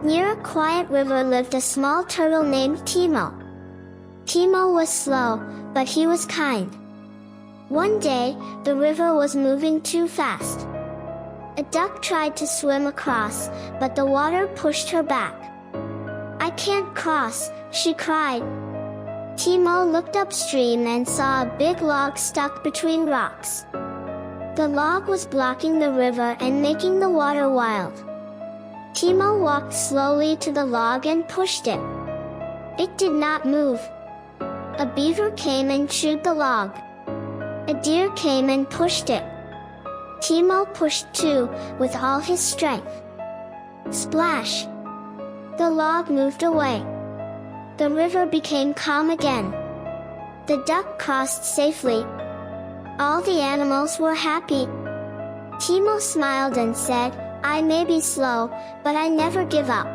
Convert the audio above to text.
Near a quiet river lived a small turtle named Timo. Timo was slow, but he was kind. One day, the river was moving too fast. A duck tried to swim across, but the water pushed her back. "I can't cross," she cried. Timo looked upstream and saw a big log stuck between rocks. The log was blocking the river and making the water wild. Timo walked slowly to the log and pushed it. It did not move. A beaver came and chewed the log. A deer came and pushed it. Timo pushed too, with all his strength. Splash! The log moved away. The river became calm again. The duck crossed safely. All the animals were happy. Timo smiled and said, "I may be slow, but I never give up."